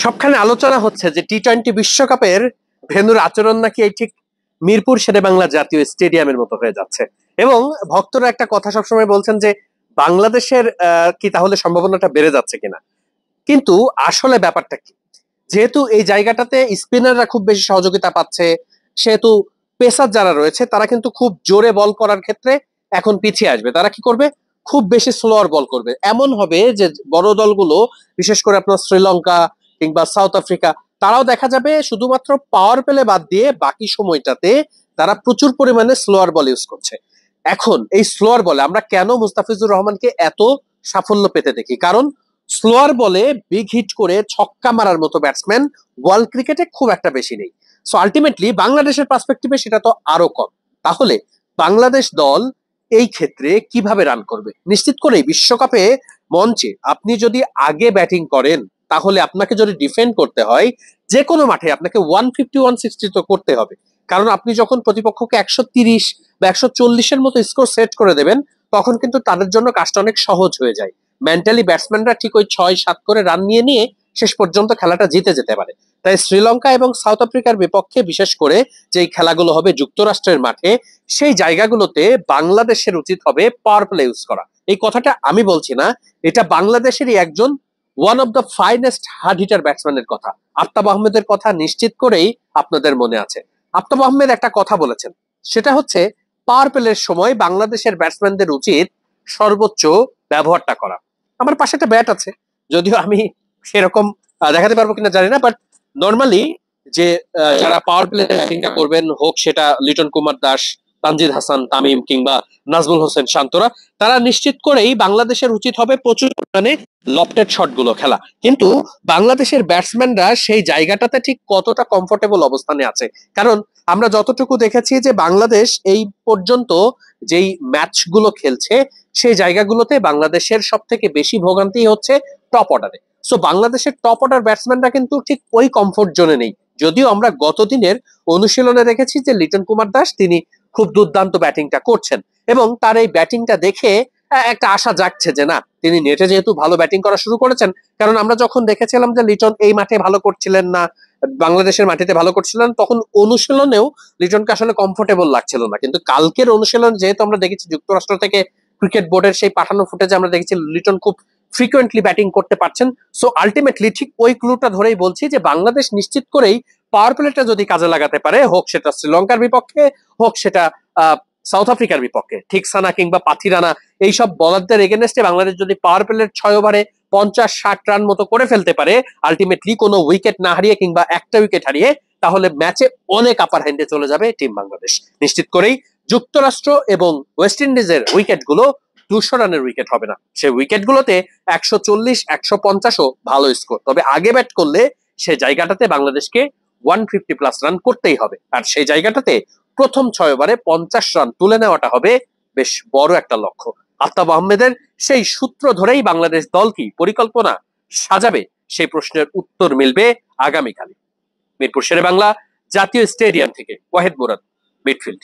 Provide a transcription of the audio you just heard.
সবখানে আলোচনা হচ্ছে যে টি-20 বিশ্বকাপের ভেন্যুর আচরণ নাকি এই ঠিক মিরপুর শেরেবাংলা জাতীয় স্টেডিয়ামের মতো হয়ে যাচ্ছে। এবং ভক্তরা একটা কথা সবসময় বলছেন যে বাংলাদেশের কি তাহলে সম্ভাবনাটা বেড়ে যাচ্ছে কিনা। কিন্তু আসলে ব্যাপারটা কি, যেহেতু এই জায়গাটাতে স্পিনাররা খুব বেশি সহযোগিতা পাচ্ছে, সেহেতু পেসার যারা রয়েছে তারা কিন্তু খুব জোরে বল করার ক্ষেত্রে এখন পিছিয়ে আসবে। তারা কি করবে, খুব বেশি স্লোয়ার বল করবে। এমন হবে যে বড় দলগুলো, বিশেষ করে আপনার শ্রীলঙ্কা কিংবা সাউথ আফ্রিকা, তারাও দেখা যাবে শুধুমাত্র পাওয়ার প্লে বাদ দিয়ে বাকি সময়টাতে তারা প্রচুর পরিমাণে স্লোয়ার বল ইউজ করছে। এখন এই স্লোয়ার বলে আমরা কেন মুস্তাফিজুর রহমানকে এত সাফল্য পেতে দেখি, কারণ স্লোয়ার বলে বিগ হিট করে ছক্কা মারার মতো ব্যাটসম্যান ওয়ার্ল্ড ক্রিকেটে খুব একটা বেশি নেই। সো আলটিমেটলি বাংলাদেশের পার্সপেক্টিভে সেটা তো আরো কম। তাহলে বাংলাদেশ দল এই ক্ষেত্রে কিভাবে রান করবে? নিশ্চিত করে বিশ্বকাপে মঞ্চে আপনি যদি আগে ব্যাটিং করেন, তাহলে আপনাকে যদি ডিফেন্ড করতে হয়, যে কোনো মাঠে আপনাকে 150 160 তো করতে হবে। কারণ আপনি যখন প্রতিপক্ষকে 130 বা 140-এর মতো স্কোর সেট করে দেবেন, তখন কিন্তু তাদের জন্য কাজটা অনেক সহজ হয়ে যায়। মেন্টালি ব্যাটসম্যানরা ঠিক ওই 6-7 করে রান নিয়ে নিয়ে শেষ পর্যন্ত খেলাটা জিতে যেতে পারে। তাই শ্রীলঙ্কা এবং সাউথ আফ্রিকার বিপক্ষে, বিশেষ করে যেই খেলাগুলো হবে যুক্তরাষ্ট্রের মাঠে, সেই জায়গাগুলোতে বাংলাদেশের উচিত হবে পাওয়ার প্লে ইউজ করা। এই কথাটা আমি বলছি না, এটা বাংলাদেশেরই একজন one of the finest hard hitter ব্যাটসম্যানের কথা, আফতাব আহমেদের কথা নিশ্চিত করেই আপনাদের মনে আছে। আফতাব আহমেদ একটা কথা বলেছেন, সেটা হচ্ছে পাওয়ার প্লের সময় বাংলাদেশের ব্যাটসম্যানদের উচিত সর্বোচ্চ ব্যবহারটা করা। আমার পাশে একটা ব্যাট আছে, যদিও আমি সেরকম দেখাতে পারবো কিনা জানি না, বাট নর্মালি যে যারা পাওয়ার প্লে ব্যাটিংটা করবেন, হোক সেটা লিটন কুমার দাস, তানজিদ হাসান তামিম কিংবা নাজমুল হোসেন শান্তরা, তারা নিশ্চিত করেই বাংলাদেশের উচিত হবে প্রচুর পরিমাণে লফটেড শট গুলো খেলা। কিন্তু বাংলাদেশের ব্যাটসম্যানরা সেই জায়গাটাতে ঠিক কতটা কমফোর্টেবল অবস্থানে আছে? কারণ আমরা যতটুকু দেখেছি যে বাংলাদেশ এই পর্যন্ত যেই ম্যাচগুলো খেলছে, সেই জায়গাগুলোতে বাংলাদেশের সব থেকে বেশি ভোগান্তি হচ্ছে টপ অর্ডারে। সো বাংলাদেশের টপ অর্ডার ব্যাটসম্যানরা কিন্তু ঠিক ওই কমফোর্ট জোনে নেই। যদিও আমরা গতদিনের অনুশীলনে দেখেছি যে লিটন কুমার দাস তিনি খুব দুর্দান্ত ব্যাটিংটা করছেন, এবং তার এই ব্যাটিংটা দেখে একটা আশা জাগছে যে না, তিনি নেটে যেহেতু ভালো ব্যাটিং করা শুরু করেছেন। কারণ আমরা যখন দেখেছিলাম যে লিটন এই মাঠে ভালো করছিলেন না, বাংলাদেশের মাটিতে ভালো করছিলেন, তখন অনুশীলনেও লিটনকে আসলে কমফোর্টেবল লাগছিল না। কিন্তু কালকের অনুশীলন যেহেতু আমরা দেখেছি যুক্তরাষ্ট্র থেকে ক্রিকেট বোর্ডের সেই পাঠানো ফুটেজে আমরা দেখেছি লিটন খুব ফ্রিকোয়েন্টলি ব্যাটিং করতে পারছেন। সো আলটিমেটলি ঠিক ওই ক্লুটা ধরেই বলছি যে বাংলাদেশ নিশ্চিত করেই পাওয়ার প্লেটা যদি কাজে লাগাতে পারে, হোক সেটা শ্রীলঙ্কার বিপক্ষে, হোক সেটা সাউথ আফ্রিকার বিপক্ষে, ঠিক সানা কিংবা পাথিরানা এইসব বলারদের এগেনস্টে বাংলাদেশ যদি পাওয়ার প্লের 6 ওভারে 50-60 রান মতো করে ফেলতে পারে, আলটিমেটলি কোনো উইকেট না হারিয়ে কিংবা একটা উইকেট হারিয়ে, তাহলে ম্যাচে অনেক আপার হ্যান্ডে চলে যাবে টিম বাংলাদেশ। নিশ্চিত করেই যুক্তরাষ্ট্র এবং ওয়েস্ট ইন্ডিজের উইকেট গুলো 200 রানের উইকেট হবে না, সেই উইকেট গুলোতে 140-150ও ভালো স্কোর। তবে আগে ব্যাট করলে সেই জায়গাটাতে বাংলাদেশকে 150+ রান করতেই হবে, আর সেই জায়গাটাতে প্রথম 6 ওভারে 50 রান তুলে নেওয়াটা হবে বেশ বড় একটা লক্ষ্য। আফতাব আহমেদের সেই সূত্র ধরেই বাংলাদেশ দল কি পরিকল্পনা সাজাবে, সেই প্রশ্নের উত্তর মিলবে আগামীকাল। মিরপুর শেরেবাংলা জাতীয় স্টেডিয়াম থেকে ওয়াহিদ মুরাদ, মিডফিল্ড।